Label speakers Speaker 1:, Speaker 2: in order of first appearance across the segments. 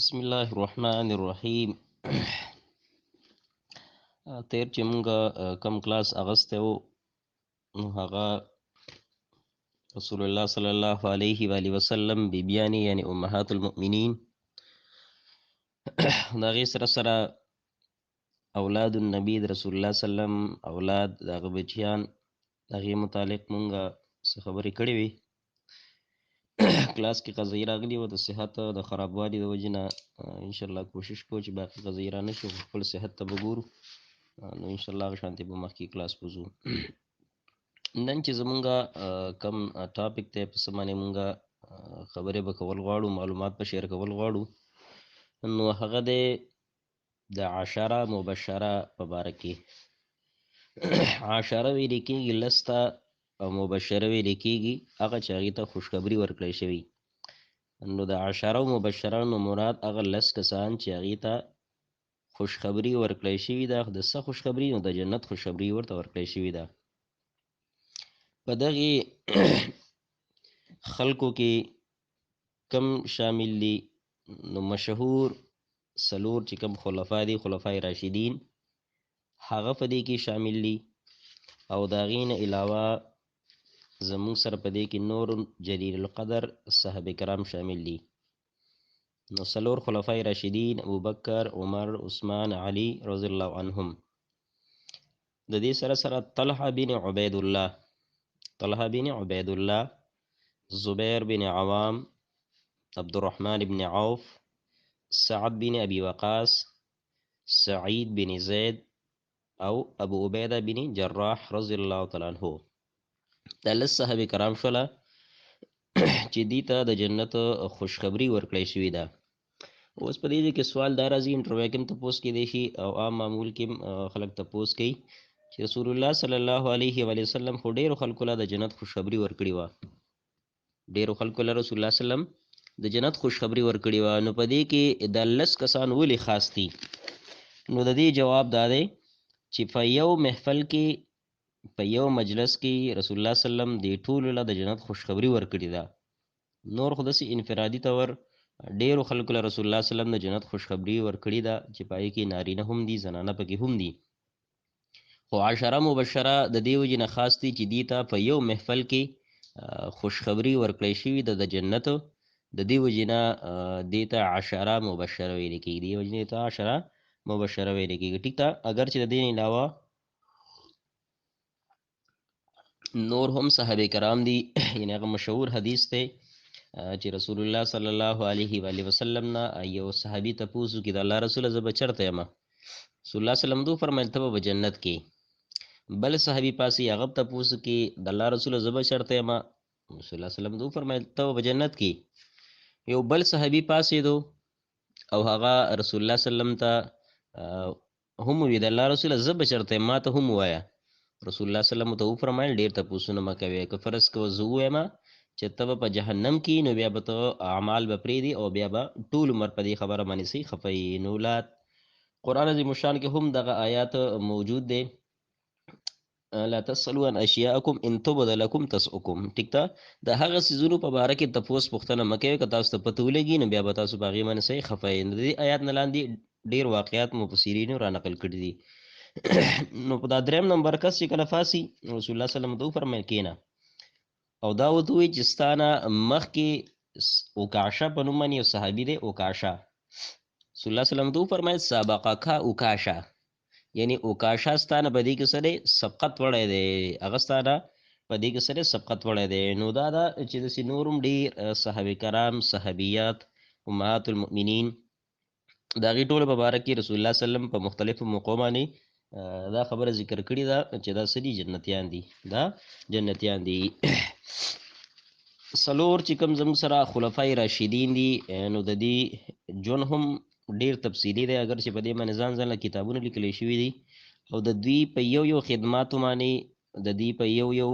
Speaker 1: بسم الله الرحمن الرحیم. تیر چې مونږ کم کلاس اغسته وو نو هغه رسول الله صلی الله علیه و آله وسلم بیبیانی یعنی امهات المؤمنین دا غي سره سره اولاد النبی د رسول الله سلام اولاد دغه بچیان دغه متعلق مونږه څه خبرې کړې وي. کلاس کې قضیه راغلی و د صحت د خرابوالي د وجې نه ان شاء الله کوشش کوو چې باقي قضیه را نشي، خپل صحت ته به ګورو. نو ان شاء الله هغه شانتي به مخکې کلاس وځو. نن چې زمونږه کم ټاپک ته په سمانه مونږه خبرې به کول غواړو، معلومات په شیر کول غواړو، نو هغه د عشره مبشره په باره کې. عشره ویل کېږي لسته او مبشره ویل کېږي هغه چې هغې ته خوشخبري ورکړی شوي. نو د عشره او مبشره نو مراد هغه لس کسان چې هغې ته خوشخبري ورکړی شوي ده. د څه خوشخبري؟ نو د جنت خوشخبري ورته ورکړی شوي ده. په دغې خلکو کې کم شامل دي؟ نو مشهور سلور چې کم خلفا دي، خلفای راشدین، هغه په دې کې شامل دي. او د هغې نه علاوه زموږ سره په دې کې نور جلیل القدر صحابه کرام شامل دي. نو سلور خلفای راشدین ابوبکر، عمر، عثمان، علی رضی الله عنهم. د دې سره سره طلحه بن عبید الله، زبیر بن عوام، عبدالرحمن بن عوف، سعد بن ابي وقاص، سعید بن زید او ابو عبیده بن جراح رضی الله تعالی عنہ. دا لس صحابه کرام شوله چې دې ته د جنت خوشخبری ورکړی شوې ده. اوس په دې کې سوال دا راځي، انټرویو کې هم تپوس کېدی شي او عام معمول کې خلک تپوس کوي چې رسول الله صلی الله علیه و وسلم خو ډېرو خلکو له د جنت خوشخبری ورکړې وه، ډېرو خلکو له رسول الله سلم د جنت خوشخبری ورکړې وه. نو په دې کې د لس کسان ولې خاص دي؟ نو د دې جواب دا دی چې په یو محفل کې، په یو مجلس کې رسول الله سلم د ټولو له د جنت خوشخبری ورکړې ده. نور خو داسې انفرادي طور ډېرو خلکو له رسول الله سلم د جنت خوشخبری ورکړې ده چې پای کې نارینه هم دي، زنانه پکې هم دي. خو عشره مبشره د دې وجې نه خاص دي چې دې ته په یو محفل کې خوشخبری ورکړی شوي ده د جنت. د دې وجې نه دې ته عشره مبشره ویل کېږي، دې وجې نه دې ته عشره مبشره ویل کېږي. ټیک ده. اگر چې د دې علاوه نور هم صحابه کرام دي. یعنی هغه مشهور حدیث دی چې رسول الله صلی الله علیه و آله وسلم نه یو صحابي تپوسو کې د الله رسوله زه به چېرته یم؟ رسول الله سلم دو فرمایل ته به جنت کې. بل صحابي پاسې هغه تپوسو کې د الله رسوله زه به چېرته یم؟ رسول الله سلم دو فرمایل ته به جنت کې. یو بل صحابي پاسېدو او هغه رسول الله سلم ته هم ووی د الله رسوله زه به چېرته یم، ما ته هم ووایه. رسول الله سلم ته وفرمایل ډېر تپوسونه مه کوې، که فرض کوه زه ووایم چې ته به په جهنم کې، نو بیا به ته اعمال به پرېږدي او بیا به ټول عمر په دې خبره باندې سي خفه یې. نو قرآن عظیم الشان کې هم دغه آیات موجود دی، لا تسألوا عن اشیاءکم ان تبد لکم تسؤکم. ټیک ده. د هغه څیزونو په باره کې تپوس پوښتنه مه کوئ، که تاسو ته پته ولګي نو بیا به تاسو په هغې باندې صحیح خفه یې. د دې آیات نه لاندې ډېر واقعات مفسرینو را نقل کړي دي. نو په دا دریم نمبر کس چې کله فاسي، رسول الله سلم ته وفرمایل کښېنه او دا ورته ووایي چې ستا نه مخکې اوکاشه په نوم باندې یو صحابي دی، اوکاشه. رسول الله سلم ته وفرمایل سابقکا اوکاشه، یعنی اوکاشه ستا نه په دې کې څه دی؟ سبقت وړی دی، هغه ستا نه په دې کې څه دی؟ سبقت وړی دی. نو دا ده چې داسې نور هم ډېر صحابه کرام، صحابیات، امهات المؤمنین، د هغې ټولو په باره کې رسول الله سلم په مختلفو موقعو باندې دا خبره ذکر کړې ده چې دا څه دي؟ جنتیان دي، دا جنتیان دي. څلور چې کوم زموږ سره خلفای راشدین دي، نو د دې ژوند هم ډېر تفصیلي دی، اگر چې په دې باندې ځان ځانله کتابونه لیکلی شوي دي او د دوی په یو یو خدماتو باندې د دوی په یو یو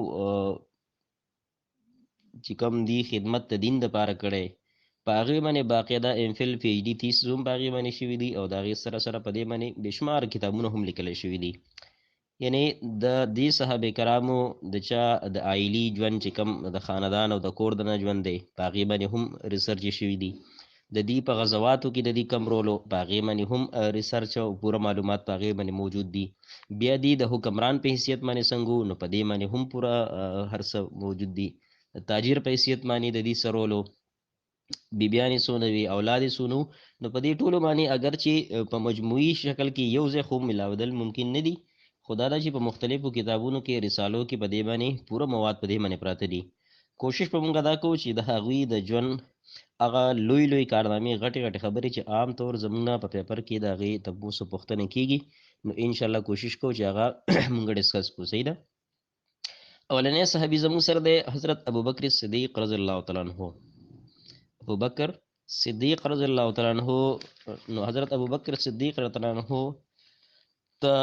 Speaker 1: چې کوم دي خدمت د دین دپاره کړی، په هغې باندې باقاعده ایم فل پی ایچ ډي تیسز هم په هغې باندې شوي دي او د هغې سره سره په دې باندې بېشمار کتابونه هم لیکلی شوي دي. یعنی د دې صحابه کرامو د چا د عائلي ژوند چې کوم د خاندان او د کور د نه ژوند دی، په هغې باندې هم ریسرچ شوي دي. د دې په غزواتو کې د دې کم رولو په هغې باندې هم ریسرچ او پوره معلومات په هغې باندې موجود دي. بیا دې د حکمران په حیثیت باندې څنګه نو په دې باندې هم پوره هر څه موجود دي. د تاجر په حیثیت باندې د دې څه رولو، بیبیانې څونه وي، اولاد یې څونه، نو په دې ټولو باندې اگر چې په مجموعي شکل کې یو ځای خوب ملاودل ممکن نه دي، خو دا ده چې په مختلفو کتابونو کې رسالو کې په دې باندې پوره مواد په دې باندې پراته دي. کوشش به مونږ دا کوو چې د هغوی د ژوند هغه لوی لوی کارنامې غټې غټې خبرې چې عام طور زمونږ په پیپر کې د هغې تپوس پوښتنې کېږي، نو انشاءالله کوشش کوو چې هغه مونږ ډسکس کړو. صحیح ده. اولنی صحابي زموږ سره دی حضرت ابوبکر صدیق رضی الله تعالی عنہ. ابوبکر صدیق رضی الله تعالی عنہ، نو حضرت ابوبکر صدیق رضی الله عنہ ته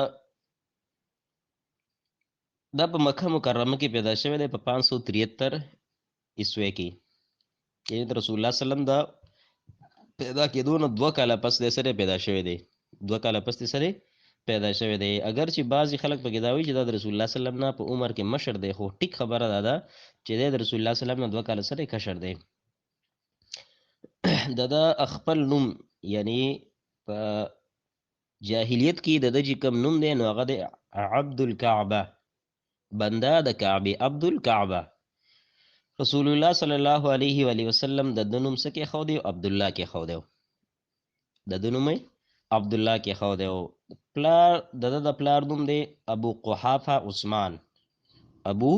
Speaker 1: دا په مکه مکرمه کې پیدا شوی دی په 573 عیسوي کې. یعنې د رسول الله سلم دا پیدا کېدو نه 2 کاله پس دی سره پیدا شوی دی. 2 کاله پس دی سره پیدا شوی دی. اگر چې بعضې خلک پکې دا وایي چې دا د رسول الله سلم نه په عمر کې مشر دی، خو ټیک خبره دا ده چې دی د رسول الله سلم نه 2 کاله سره کشر دی. د خپل نوم یعنی په جاهلیت کې د چې کوم نوم دی نو هغه دی عبد الکعبه، بنده د کعبه، عبد الکعبه. رسول الله صلی الله علیه و آله وسلم د نوم څه کې خو دی؟ عبد الله کې خو دی. د نوم عبد الله کې خو دی. پلار د پلار نوم دی ابو قحافه عثمان، ابو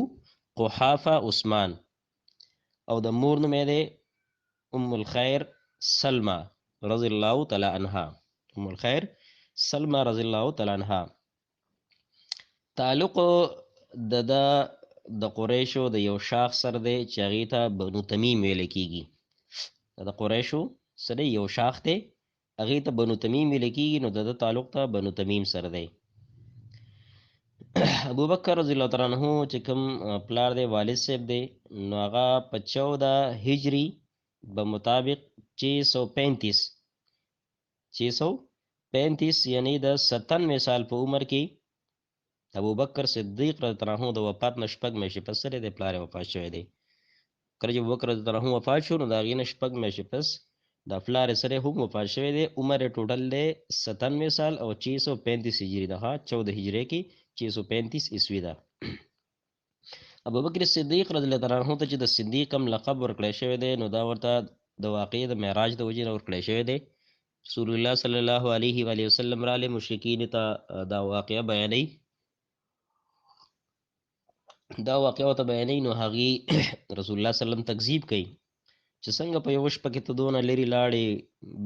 Speaker 1: قحافه عثمان، او د مور نوم دی ام الخیر سلمہ رضی الله تعالی عنها. ام الخیر سلمہ رضی الله تعالی عنها. تعلق د قریشو د یو شاخ سره دی چې هغې ته بنو تمیم ویل کېږي. د قریشو سره یو شاخ دی، هغې ته بنو تمیم ویل کېږي، نو د تعلق ته بنو تمیم سره دی. ابوبکر رضی الله تعالی عنہ چې کوم پلار دی، والد صاحب دی، نو هغه په 14 هجری به مطابق 635 یعنی د 97 سال په عمر کې ابوبکر صدیق رضی الله عنه د وفات نه 6 میاشتې پس سره د پلار وفات شوی دی. کله چې ابوبکر رضی الله عنه وفات شو نو د هغې نه 6 میاشتې پس د پلار سره هم وفات شوی دی. عمر ټوټل دی 97 سال او 635 هجري ده، 14 هجري کې 635 عیسوي ده. ابوبکر صدیق رضی الله عنه ته چې د صدیق هم لقب ورکړی شوی دی، نو دا ورته د واقعې د معراج د وجې نه ورکړی شوی دی. رسول الله صلی الله علیه و آله وسلم راغلی، مشرکین ته دا واقعه بیانوي، دا واقعه ورته بیانوي، نو هغې رسول الله صلی الله علیه وسلم تکذیب کوي چې څنګه په یوه شپه کې ته دونه لرې لاړې،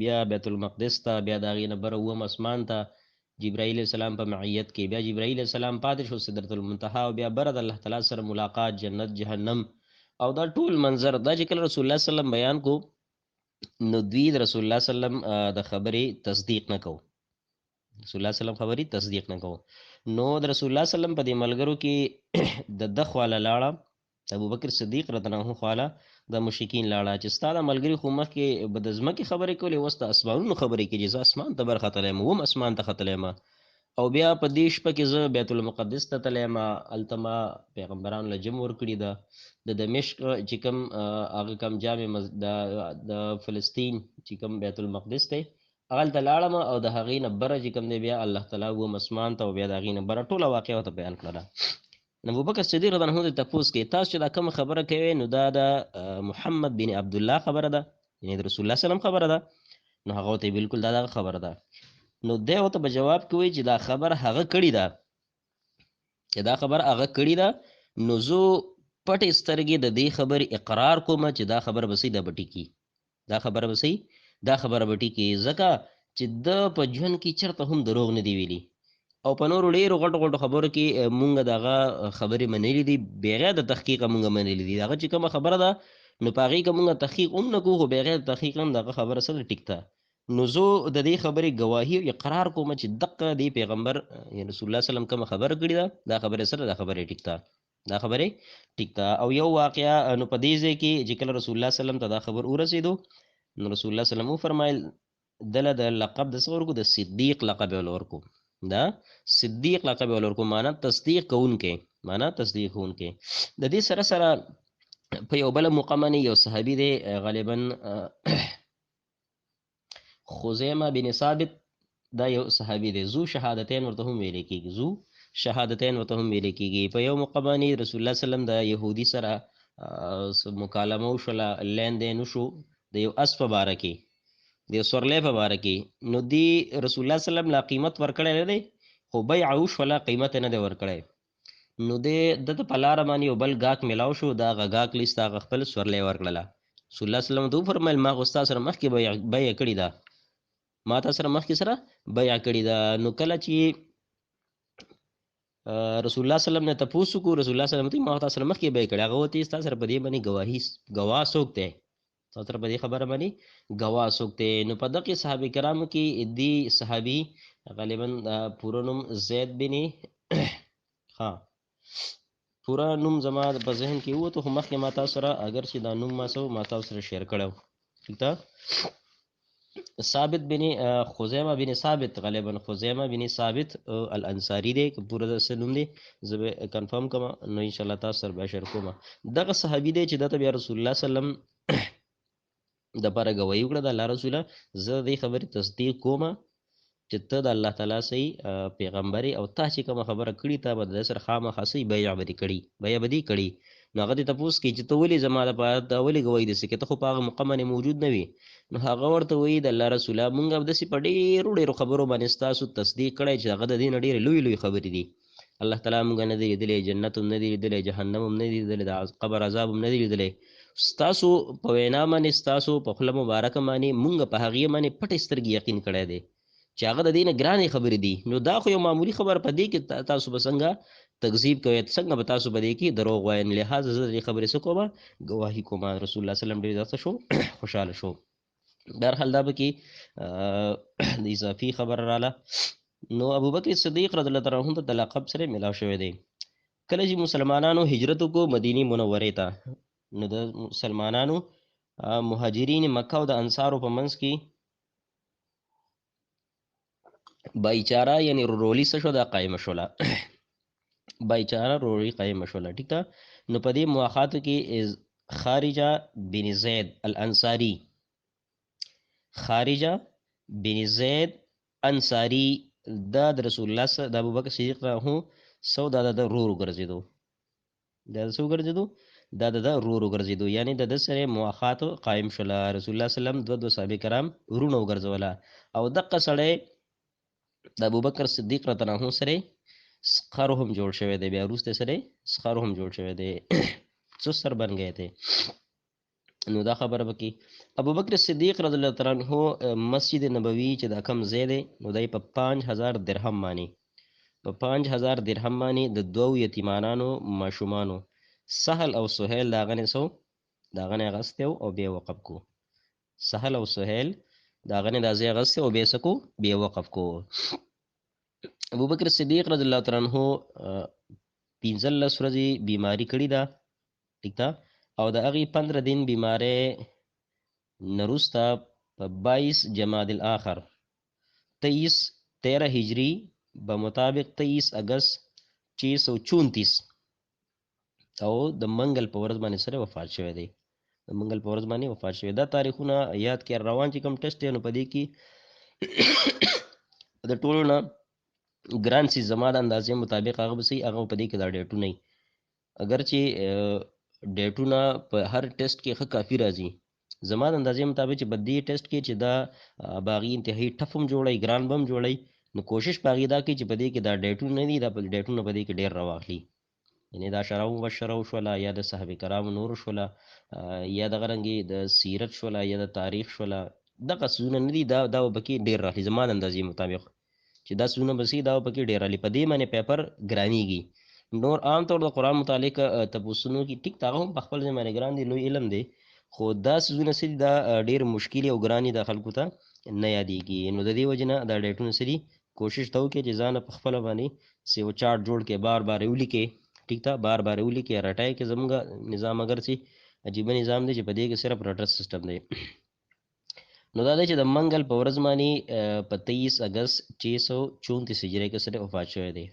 Speaker 1: بیا بیت المقدس ته، بیا د هغې نه بره 9 اسمان ته جبرائیل علیه السلام په معیت کې، بیا جبرائیل علیه السلام پاتې شو سدرة المنتهی، او بیا بره د الله تعالی سره ملاقات، جنت، جهنم، او دا ټول منظر دا چې کله رسول الله صلی الله علیه وسلم بیان کو، نو دوی د رسول الله صلی الله علیه وسلم د خبرې تصدیق نه کو. رسول الله صلی الله علیه وسلم خبرې تصدیق نه کو. نو د رسول الله صلی الله علیه وسلم په دې ملګرو کې د خواله لاړه، ابوبکر صدیق رضی الله عنه خواله د مشرکین لاړه چې ستا د ملګري خو مخکې به د ځمکې خبرې کولې، اوس د اسمانونو خبرې کوي، زه اسمان ته برختلی یم، 9 اسمان ته ختلی یم، او بیا په دې شپه کې زه بیت المقدس ته تللی یم، هلته ما پیغمبرانو له جمع ورکړي ده، د دمشق چې کوم هغه کوم جامع د فلسطین چې کوم بیت المقدس دی هغلته لاړم، او د هغې نه بره چې کوم دی بیا الله تعالی 9 اسمان ته، او بیا د هغې نه بره ټوله واقعه ورته بیان کړله. ابوبکر صدیق رضی الله عنه ته تپوس کوي تاسو چې دا کومه خبره کوئ نو دا د محمد بن عبدالله خبره ده، یعنې د رسول الله صلی الله علیه وسلم خبره ده؟ نو هغه ورته بالکل دا دغه خبره ده. نو دی ورته په جواب کې وایي چې دا خبر هغه کړې ده، چې دا خبر هغه کړې ده، نو زه پټې سترګې د دې خبرې اقرار کوم چې دا خبره به صحیح ده، به ټیکي، دا خبره به صحیح، دا خبره به ټیکي، ځکه چې ده په ژوند کې چېرته هم دروغ نه دی ویلي، او په نورو ډېرو غټو غټو خبرو کې مونږ د هغه خبرې منلي دي، بغیر د تحقیقه مونږ منلي دي. هغه چې کومه خبره ده نو په هغې که مونږ تحقیق هم نه کوو، خو بغیر د تحقیق هم د هغه خبره څه ده، ټیک ده. نو زه د دې خبرې ګواهي او اقرار کوم چې دقه دې پیغمبر رسول الله صلی الله علیه وسلم کومه خبره کړې ده، دا خبرې سره دا خبرې ټیک ده، دا خبرې ټیک ده. او یو واقعه نو په دې ځای کې چې کله رسول الله صلی الله علیه وسلم ته دا خبر ورسېدو، نو رسول الله صلی الله علیه وسلم وفرمایل دله د لقب د څه ورکو، د صدیق لقب یې ورکو، دا صدیق لقب یې ورکو، معنا تصدیق کوونکی، معنا تصدیق کوونکی. د دې سره سره په یو بله موقع باندې یو صحابي دی غالبا خزیمه بن ثابت دا یو صحابي دی. ذو شهادتین ورته هم ویل کېږي، ذو شهادتین ورته هم ویل کېږي. په یو موقع باندې رسول الله صلی الله علیه وسلم د یهودي سره مکالمه وشوله، لین دین وشو د یو اس په باره کې، د یو سورلی په باره کې. نو دی رسول الله صلی الله علیه وسلم لا قیمت ورکړی نه دی، خو بیع وشوله، قیمت یې نه دی ورکړی. نو دی دته په لاره باندې یو بل ګاک میلاو شو، د هغه ګاک لیست هغه خپل سورلی ورکړله. رسول الله صلی الله علیه وسلم ته وفرمیل ما خو ستا سره مخکې بیع کړې ده، ما تا سره مخکې سره بیع کړې ده. نو کله چې رسول الله صلی الله علیه وسلم نه تپوس وکړو، رسول الله صلی الله علیه وسلم ما تا سره مخکې بیع کړې، هغه وتې ستا سره په دې باندې ګواه څوک دی، تا سره په دې خبره باندې ګواه څوک دی. نو په دغې صحابه کرامو کې دی صحابي غالبا پوره نوم زید بن ها پوره نوم زما په ذهن کې ووتو، خو مخکې ما تاسو سره اگر چې دا نوم ما تاسو سره شیر کړی و، ټیک ده. ثابت بن خزیمه بن ثابت، غالبا خزیمه بن ثابت الانصاری دی، که پوره د څه نوم دی زه به کنفرم کوم، نو انشاءالله تاسو سره به شیر کوم. دغه صحابي دی چې دته بیا رسول الله صلی الله علیه وسلم دپاره ګواهي وکړه د الله رسوله زه د دې خبرې تصدیق کوم چې ته د الله تعالی صحیح پیغمبري، او تا چې کومه خبره کړې تا به د سره خامخا صحیح بیع به دې کړي، بیع به دې کړي. نو هغه دې تپوس کوي چې ته ولې زما دپاره دا ولې ګواهي داسې کوې، ته خو په هغه موقع باندې موجود نه وي. نو هغه ورته وایي د الله رسوله مونږ داسې په ډېرو ډېرو خبرو باندې ستاسو تصدیق کړی چې هغه د دې نه ډېرې لویې لویې خبرې دي. الله تعالی مونږ نه دی لیدلی، جنت هم نه دی لیدلی، جهنم هم نه دی لیدلی، د قبر عذاب هم نه دی لیدلی. ستاسو په وینا باندې، ستاسو په خوله مبارکه باندې مونږ په هغې باندې پټې سترګې یقین کړی دی چې هغه د دې نه ګرانې خبرې دي. نو دا خو یو معمولي خبره په دې کې تاسو به څنګه تکذیب کوئ، څنګه به تاسو په دې کې دروغ وایئ. لحاظه زه د دې خبرې څه کومه ګواهي کومه. رسول الله صلی الله علیه وسلم ډېر څه شو خوشحاله شو. بهرحال دا به کې د اضافي خبره رااله. نو ابوبکر صدیق رضی الله تعالی عنہ ته د لقب سره ملاو شوی دی. کله چې مسلمانانو هجرت وکړو مدینې منورې ته، نو د مسلمانانو مهاجرین مکه او د انصارو په منځ کې بایچاره یعنی رورولي څه شو دا قایمه شوله بایچاره رورولي قایمه شوله، ټیک ده. نو په دې مواخاتو کې خارجه بن زید الانصاری، خارجه بن زید انصاری دا د رسول الله د ابوبکر صدیق رحمه سو دا د رورو ګرځېدو، دا څه ګرځېدو، دا د رورو ګرځېدو، یعنی د سره مواخات قائم شوله. رسول الله صلی الله علیه وسلم دوه صحابه کرام ورونه وګرځوله، او دغه سړی د ابوبکر صدیق رضی الله عنه سره سخر هم جوړ شوی دی، بیا وروسته سره سخر هم جوړ شوی دی څو سر بن گئے تھے. نو دا خبره وکي ابوبکر صدیق رضی الله تعالی عنہ مسجد نبوي چې دا کم ځای دی نو دای په 5000 درهم باندې، په 5000 درهم باندې د دوو یتیمانانو ماشومانو سهل او سهیل داغنه سو داغنه غسته او بیا وقف کو، سهل او سهیل داغنه دازې غسته او بیا سکو بیا وقف کو. ابوبکر صدیق رضی الله تعالی عنہ 15 ورځې بیماری کړی دا، ٹھیک ده، او د هغې 15 دن بیماری نروسته په 22 جماد الاخر 13 هجری بمطابق 23 اگست 634 او د منګل په ورځ باندې سره وفات شوی دی، د منګل په ورځ باندې وفات شوی. دا تاریخونه یاد کړئ، روان چې کوم ټیسټ دی نو په دې کې د ټولو نه ګران سي زما د اندازې مطابق هغه به صحیح، هغه په دې کې دا ډیټونه نه، اگر چې ډیټونه په هر ټیسټ کې ښه کافي راځي، زما د اندازې مطابق چې په دې ټیسټ کې چې دا باغي انتهایی ټف هم جوړی، ګران به هم جوړی، نو کوشش په هغې دا کوي چې په دې کې دا ډیټونه نه دي، دا ډیټونه په دې کې ډېر راواخلي، یعنې دا عشره مبشره شوله، یا د صحابه کرامو نورو شوله، یا دغه رنګې د سیرت شوله، یا د تاریخ شوله، دغه څیزونه نه دي، دا به پکې ډېر راخلي زما د اندازې مطابق چې دا څیزونه به دا پکې ډېر راخلي، په دې باندې پیپر ګرانېږي. نور عام طور د قرآن متعلق تپوسونو کې ټیک هغه هم په خپل ځای باندې ګران دي، لوی علم دی، خو دا څیزونه څه دي دا ډېر مشکلې او ګرانې د خلکو ته نه یادېږي. نو د دې وجې نه دا ډیټونه څه دي کوشش ته وکړئ چې ځان په خپله باندې څه یو چارټ جوړ کړئ، بار بار یې ولیکئ، ټیک ده، بار بار یې ولیکئ، رټئ کې زموږ نظام اگر چې عجیبه نظام دی چې په دې کې صرف رټر سسټم دی. نو دا دی چې د منګل په ورځ باندې په 23 اگست 634 هجري کې سره وفات شوی دی.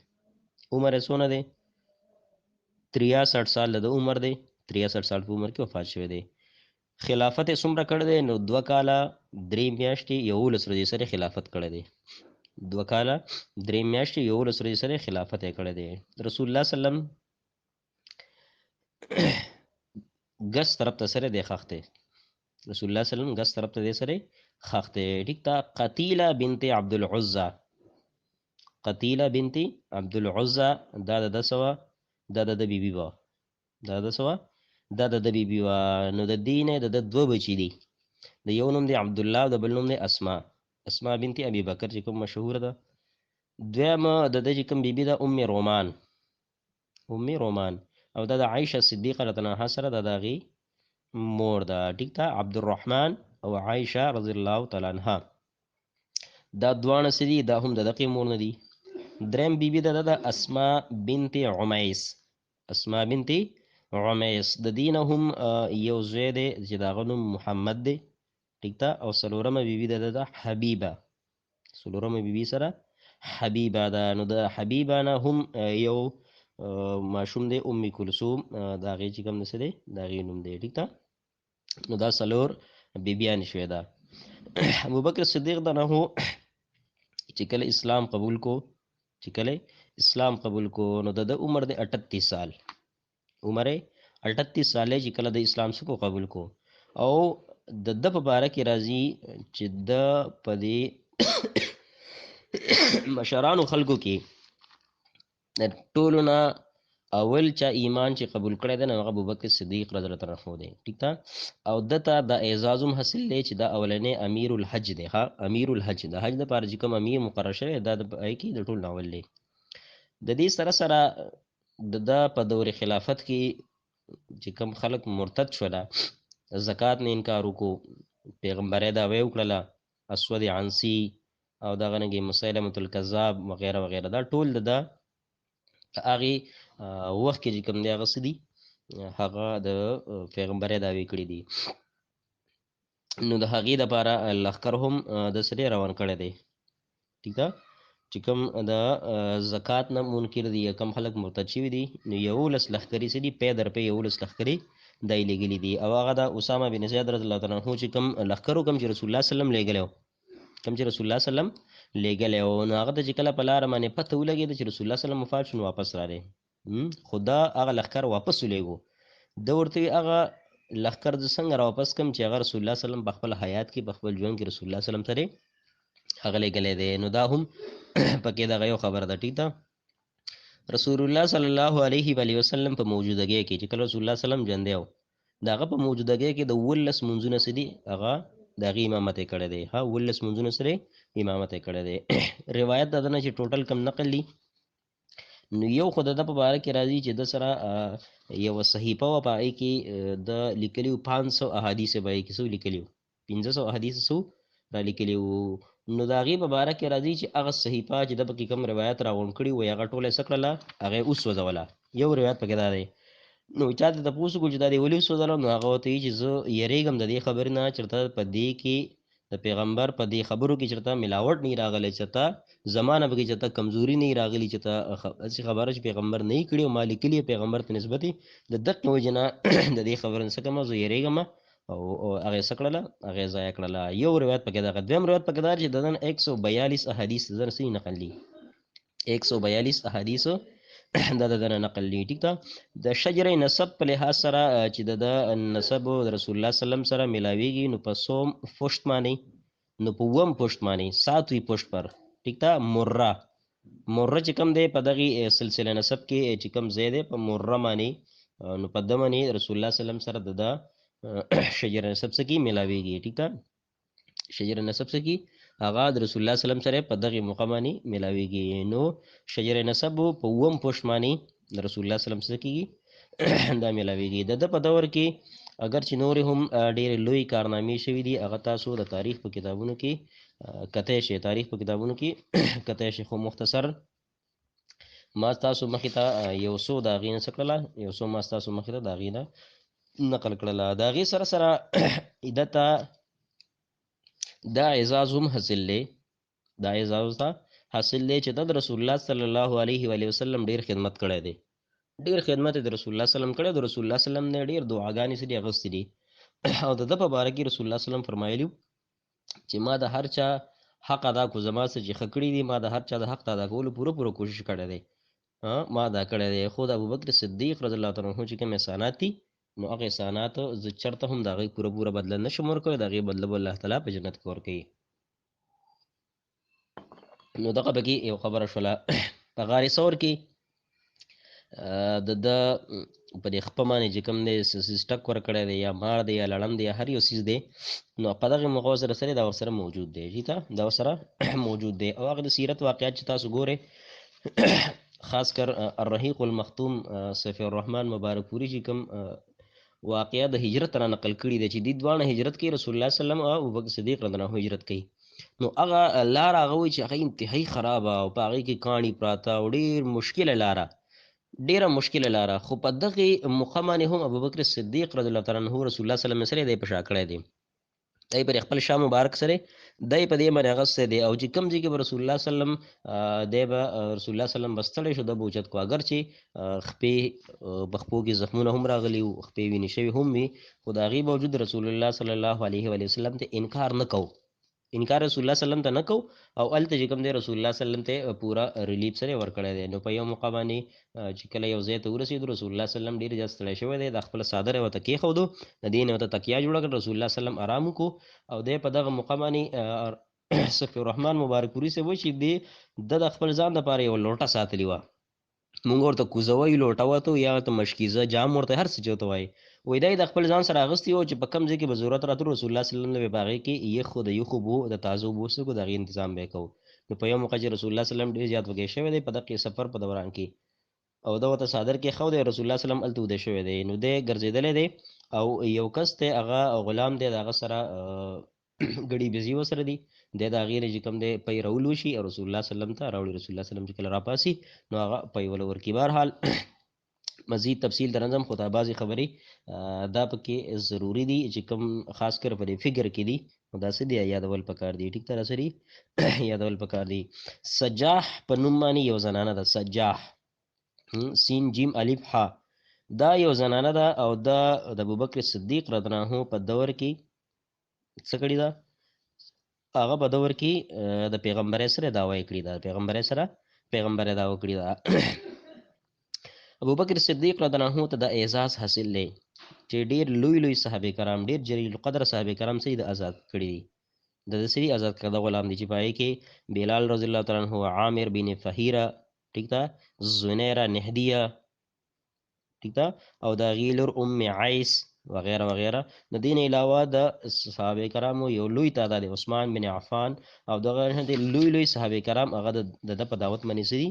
Speaker 1: عمر یې څونه دی؟ 63 سال د عمر دی، 63 سال په عمر کې وفات شوی دی. خلافت یې څومره کړی دی؟ نو 2 کاله 3 میاشتې 11 ورځې سره خلافت کړی دی. 2 کاله 3 میاشتې 11 ورځې سره خلافت یې کړی دی. رسول الله سلم ګس طرف ته سره دی خښ دی. رسول الله سلم ګس طرف ته دی سره خښ دی. ټیک ده. قتیله بنت عبد العزى، قتیله بنت عبد العزى دا د سوه دا د بیبي وه، دا د سوه دا د بیبي وه. نو د دې نه د دوه بچي دي. د یو نوم دی عبدالله او د بل نوم دی اسماء، اسماء بنت ابي بکر چې کوم مشهور ده. دویمه د ده چې کوم بیبي ده ام رومان، ام رومان، او دا د عائشه صدیقه رضی الله عنها سره د هغې مور ده. ټیک ده. عبدالرحمن او عائشه رضی الله تعالی عنها دا دواړه څه دي؟ دا هم د دقې مور نه دي. دریم بیبي ده د اسماء بنت عمیس، اسماء بنت عمیس د دې نه هم یو زوی دی چې د هغه نوم محمد دی. ټیک ده. او څلورمه بیبي ده د حبیبه، څلورمه بیبي سره حبیبه ده. نو د حبیبه نه هم یو ماشوم دی ام کلثوم، د هغې چې کوم څه دی د هغې نوم دی. ټیک ده. نو دا څلور بیبیانې شوې ده. ابوبکر صدیق د نه چې کله اسلام قبول کو، چې کله اسلام قبول کو نو د عمر د 38 سال، عمر 38 سال چې کله د اسلام څخه قبول کو. او د په باره کې راځي چې د په دې مشرانو خلکو کې د ټولو نه اول چا ایمان چې قبول کړی دی نو هغه ابوبکر صدیق رضی الله عنه دی. ټیک ده. او دته د اعزاز هم حاصل دی چې دا اولنې امیر الحج دی. ها، امیر الحج د حج لپاره چې کوم امیر مقرر شوی دا د پای کې د ټول ناول دی. د دې سره سره د په دور خلافت کې چې کوم خلک مرتد شوله، زکات نه انکار وکړو، پیغمبر دا وی وکړه، اسود عنسی او دغه نګي مسیلمه الکذاب وغیرہ وغیرہ، دا ټول د هغه وخت کې کوم دی هغه سدي هغه د پیغمبر داوی کړی دي. نو د هغې دپاره لښکر هم د سره روان کړی دی. ټیک ده. چې کوم د زکات نه منکر دي، کم خلک مرتد شوي دي، نو 11 لښکرې څه دي؟ پی در پی 11 لښکرې دای لېږلي دي. او هغه د اسامه بن زید رضی الله تعالی عنه چې کوم لښکرو کوم چې رسول الله سلم لېږلی، کوم چې رسول الله سلم لېږلی و، نو هغه ته چې کله په لاره باندې پته ولګېده چې رسول الله سلم وفات شو نو واپس راغی. خو دا هغه لښکر واپس ولېږو. ده ورته هغه لښکر زه څنګه را واپس کړم چې هغه رسول الله سلم په خپل حیات کې په خپل ژوند کې رسول الله سلم سره هغه لېږلی دی. نو دا هم پکې دغه یو خبره ده. ټیک ده. رسول الله صلی الله علیه و آله وسلم په موجودګۍ کې چې کله رسول الله سلم ژوندی و، د هغه په موجودګۍ کې د 11 منځونه څه دي؟ هغه د هغې امامت یې کړی دی. ها، 11 منځونه سره امامت یې کړی دی. روایت د ده نه چې ټوټل کم نقل دي، نو یو خو د ده په باره کې راځي چې د سره یوه صحیفه وه، په هغې کې د لیکلي 500 احادیث به یې کې څو لیکلي 500 احادیث څو را لیکلي وو. نو د هغې په باره کې راځي چې هغه صحیفه چې ده پکې کوم روایت راغونډ کړي وی هغه ټوله یې څه کړله؟ هغه یې وسوځوله. یو روایت پکې دا دی. نو چا ته تپوس وکړو چې دا دې ولې وسوځوله؟ نو هغه ورته وایي چې زه یېرېږم د دې خبرې نه چېرته په دې کې د پیغمبر په دې خبرو کې چېرته ملاوټ نه راغلی، چېرته زمانه پکې چېرته کمزوري نه راغلي، چېرته هسې خبره چې پیغمبر نه یې کړې او ما لیکلي پیغمبر ته نسبت د دقې وجې نه د دې خبرې نه څه کومه زه یېرېږم او هغه یې څه کړله؟ هغه یې ضایع کړله. یو روایت پکې دغه. دویم روایت پکې دا چې د ده 142 احادیث د ده نه څه نقل دي؟ 142 احادیث دا د ده نه نقل دي. ټیک ده. د شجر نسب په لحاظ سره چې د نسب د رسول الله سلم سره ملاویږي نو په څوم پشت باندې؟ نو په 1 پشت باندې، 7 پشت پر. ټیک ده. مره، مره چې کوم دی په دغې سلسله نسب کې چې کوم ځای دی په مره باندې، نو په ده باندې رسول الله سلم سره د ده شجر نسب څه کې ملاویږي. ټیک ده. شجر نسب څه کې هغه د رسول الله سلم سره په دغې موقع باندې ملاویږي. نو شجر نسب په 1 پشت باندې د رسول الله سلم څه کېږي؟ دا ملاویږي. د ده په دور کې اگر چې نورې هم ډېرې لوی کارنامې شوي دي، هغه تاسو د تاریخ په کتابونو کې کتی شئ، تاریخ په کتابونو کې کتی شئ. خو مختصر ما تاسو مخې ته یو څو د هغې نه څه کړله، یو څو ما تاسو مخې ته د هغې نه نقل کړله. د هغې سره سره ده ته دا اعزاز هم حاصل دی، دا اعزاز ته حاصل دی چې د رسول الله صلی الله علیه و وسلم ډېر خدمت کړی دی، ډېر خدمت د رسول الله سلم کړی. د رسول الله سلم نه ډېر دعاګانې څه دي اغوستې دي. او د ده په باره کې رسول الله صلی الله علیه وسلم فرمایلي چې ما د هر چا حق ادا کو، زما څه چې ښه کړي دي ما د هر چا د حق ادا کولو پوره کوشش کړی دی، ما ادا کړی دی. خو د ابوبکر صدیق رضی الله تعالی عنه چې کوم احسانات دي، نو هغه احسانات زه چرته هم د هغې پوره بدله نشم ورکولی، د هغې بدله به الله تعالی په جنت کې ورکوي. نو دغه پکې یو خبره شوله. په غار ثور کې د ده په دې خپه باندې چې کوم دی سټک ورکړی دی، یا مار دی یا لړم دی یا هر یو څیز دی، نو په دغې موقعو سره سره دا ورسره موجود دی، ټیک ده، دا ورسره موجود دی. او هغه د سیرت واقعیات چې تاسو ګورئ، خاص کر الرحیق المختوم صفی الرحمن مبارک پوری چې کوم واقعه د هجرت را نقل کړي دی، چې دې دواړه هجرت کوي، رسول الله صلی الله علیه وسلم او ابوبکر صدیق رضی الله عنه هجرت کوي، نو هغه لار هغه وایي چې هغه انتهایي خرابه او په هغې کې کاڼي پراته او ډېر مشکله لاره، ډیره مشکله لاره. خو په دغه موقع باندې هم ابوبکر صدیق رضی الله تعالی عنه رسول الله صلی الله علیه وسلم سره دی په شا کړی دی، دی پر خپل شاه مبارک سره دی په دې باندې اغستی دی، او چې کوم ځای کې به رسول الله صلی الله علیه وسلم دی به رسول الله صلی الله علیه وسلم به ستړی شو، ده به اوچت کو، اگر چې خپې په خپو کې زخمونه هم راغلي وو، خپې وینې شوي هم وي، خو د هغې باوجود رسول الله صلی الله علیه وسلم ته انکار نه کو، انکار رسول الله صلی الله علیه وسلم ته نه کو، او هلته چې کوم دی رسول الله صلی الله علیه وسلم ته پوره ریلیف سره ورکړی دی. نو په یو موقع باندې چې کله یو ځای ته ورسېدو، رسول الله صلی الله علیه وسلم ډېر زیات ستړی شوی دی، د خپله څادر یې ورته کېښودو، د دې نه ورته تکیه جوړه کړه، رسول الله صلی الله علیه وسلم ارام وکړو، او دی په دغه موقع باندې صفي الرحمن مبارک پوري صاحب وایي چې ده د خپل ځان دپاره یوه لوټه ساتلې وه، مونږ ورته کوزه وایو، لوټه ورته یا ورته مشکیزه، جام ورته هر څه چې ورته وایي، وایي دا یې د خپل ځان سره اخیستې وه چې په کوم ځای کې به ضرورت راته رسول الله صلی الله علیه وسلم به په هغې کې یخو د یخو اوبو د تازه اوبو څښو د هغې انتظام به یې کوو. نو په یو موقع چې رسول الله صلی الله علیه وسلم ډېر زیات وږی شوی دی په دغې سفر په دوران کې، او ده ورته څادر کېښودی، رسول الله صلی الله علیه وسلم هلته ویده شوی دی، نو دی ګرځېدلی دی، او یو کس دی هغه غلام دی، د هغه سره ګړي بزي ورسره دي، دی د هغې نه چې کوم دی پی راول وشي او رسول الله صلی الله علیه وسلم ته راوړي، رسول الله صلی الله علیه وسلم چې کله راپاسي نو هغه پی وله ورکړي. بهرحال مزید تفصیل د نظم خو دا بعضې خبرې دا پکې ضروري دي چې کوم خاص کر په دې فکر کې دي، نو دا څه دي یادول پکار دي، ټیک ته دا څه دي یادول پکار دي. سجاح په نوم باندې یو زنانه ده، سجاح سین جیم الف ح، دا یو زنانه ده، او دا د ابوبکر صدیق رضی الله عنه په دور کې څه کړي ده، هغه په دور کې د پیغمبرۍ سره دعوه یې کړې ده، پیغمبرۍ سره پیغمبرۍ دعوه کړې ده. ابوبکر صدیق رضی الله عنه ته د اعزاز حاصل دی چې ډېر لوی صحابه کرام، ډېر جلیل القدر صحابه کرام سې د آزاد کړي دي، د سری آزاد کړه غلام دي چې پای کې بلال رضی الله تعالی عنہ، عامر بن فهیره، ټیک ده، زنیره نهدیه، ٹھیک ده، او دا غیلر ام عیس وغیرہ وغیرہ. د دین علاوه د صحابه کرامو یو لوی تعداد، عثمان بن عفان او دغه د لوی صحابه کرام هغه د په دعوت باندې سړي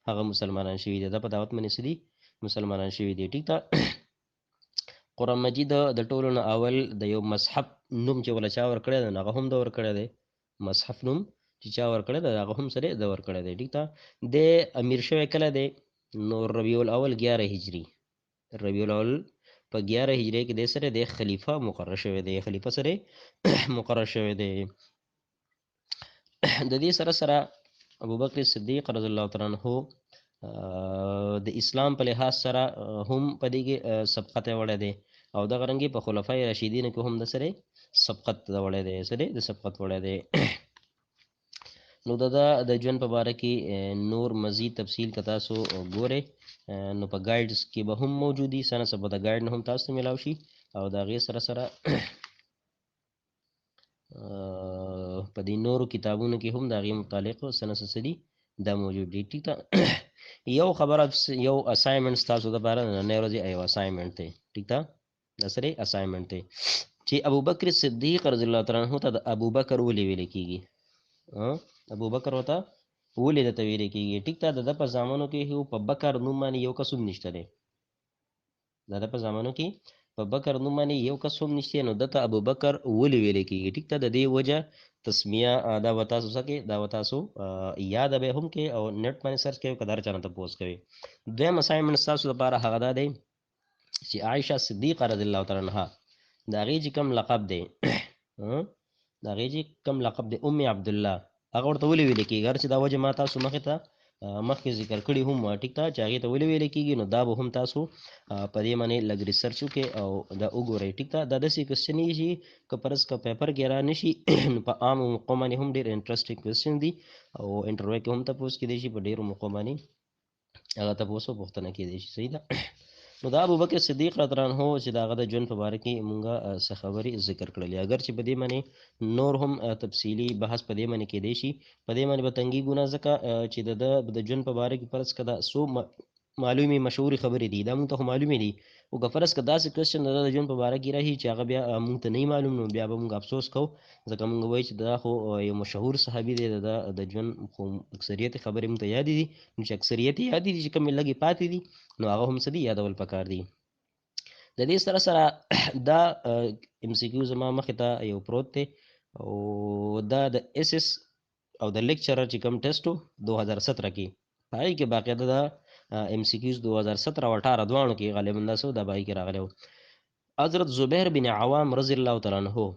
Speaker 1: هغه مسلمانان شوي دي، د په دعوت باندې سړي مسلمانان شوي دي، ټیک ده. قرآن مجید د ټولو نه اول د یو مصحف نوم چې ولا چا ورکړی دی، هغه هم د ورکړی دی، مصحف نوم چې چا ورکړی دی هغه هم سره د ورکړی دی، ټیک ده. د امیر شوی کله دی، نو ربیع الاول 11 هجری، ربیع الاول په 11 هجری کې د سره د خلیفہ مقرر شوی دی، خلیفہ سره مقرر شوی دی. د دې سره سره ابوبکر صدیق رضی الله تعالی عنہ د اسلام په لحاظ سره هم په دې کې سبقت وړی دی، او دغه رنګې په خلفای راشدین کې هم د سره سبقت وړی دی، سره د سبقت وړی دی. نو د ژوند په باره کې نور مزید تفصیل که تاسو ګورئ نو په ګایډز کې به هم موجودي، سنه سبا د ګایډ نه هم تاسو ته میلاو شي، او د هغې سره سره په دې نورو کتابونو کې هم د هغې متعلق سنه څه دي دا موجود دي، ټیک ده. یو خبره، یو اسایمنټ ستاسو دپاره نننۍ ورځې یو اسایمنټ دی، ټیک ده، دا سره اسایمنټ دی چې ابوبکر صدیق رضی الله تعالی عنہ ته د ابوبکر ولې ویل کېږي، ابوبکر ورته ولې درته ویل کېږي، ټیک ده. د ده په زامنو کې په بکر نوم باندې یو کس هم نشته دی، د ده په زامنو کې په بکر نوم باندې یو کس هم نشته، نو دته ابوبکر ولې ویل کېږي، ټیک ده. د دې وجه تسمیه دا به تاسو څه کې دا به تاسو یاد به هم کې او نیټ باندې سرچ کوئ که دا هر چا نه تپوس کوئ. دویم اسایمنټ ستاسو لپاره هغه دا دی چې عایشه صدیقه رضی الله تعالی عنها د هغې چې کوم لقب دی د هغې چې کوم لقب دی ام عبدالله، هغه ورته ولې ویل کېږي، هر چې دا وجه ما تاسو مخې ته مخکې ذکر کړي هم ټیک ته چې هغې ته ولې ویل کېږي، نو دا به هم تاسو په دې باندې لږ ریسرچ وکړئ او دا وګورئ. ټیک ته دا داسې کوېسچن دي چې که فرض که پیپر کې را نه شي نو په عامو موقعو باندې هم ډېر انټرسټینګ کوېسچن دي او انټرویو کې هم تپوس کېدی شي، په ډېرو موقعو باندې هغه تپوس او پوښتنه کېدی شي. صحیح ده. نو دا ابوبکر صدیق رضی الله عنه چې د هغه د ژوند په باره کې مونږه څه خبرې ذکر کړلې، اگر چې په دې باندې نور هم تفصیلي بحث په دې باندې کېدی شي، په دې باندې به تنګېږو نه، ځکه چې د ژوند په باره کې فرض که دا څو معلومې مشهورې خبرې دي دا مونږ ته خو معلومې دي، خو که فرض که داسې کوېسچن د ژوند په باره کې راشي چې هغه بیا مونږ ته نه معلوم، نو بیا به مونږ افسوس کوو، ځکه مونږ وایو چې دا خو یو مشهور صحابي دی، د ژوند خو اکثریت خبرې مونږ ته یادې دي، نو چې اکثریت یې یادې دي، چې کومې لږې پاتې دي نو هغه هم څه دي یادول پکار دي. د دې سره سره دا ام سی کیو زما مخې ته یو پروت دی او دا د اس اس او د لیکچرر چې کوم ټیسټ 2017 کې هغې کې باقاعده دا ام سی کیوز 2017 او 18 دواړو کې غالبا دا څه دا باقي کې راغلی و. حضرت زبیر بن عوام رضی الله تعالی عنہ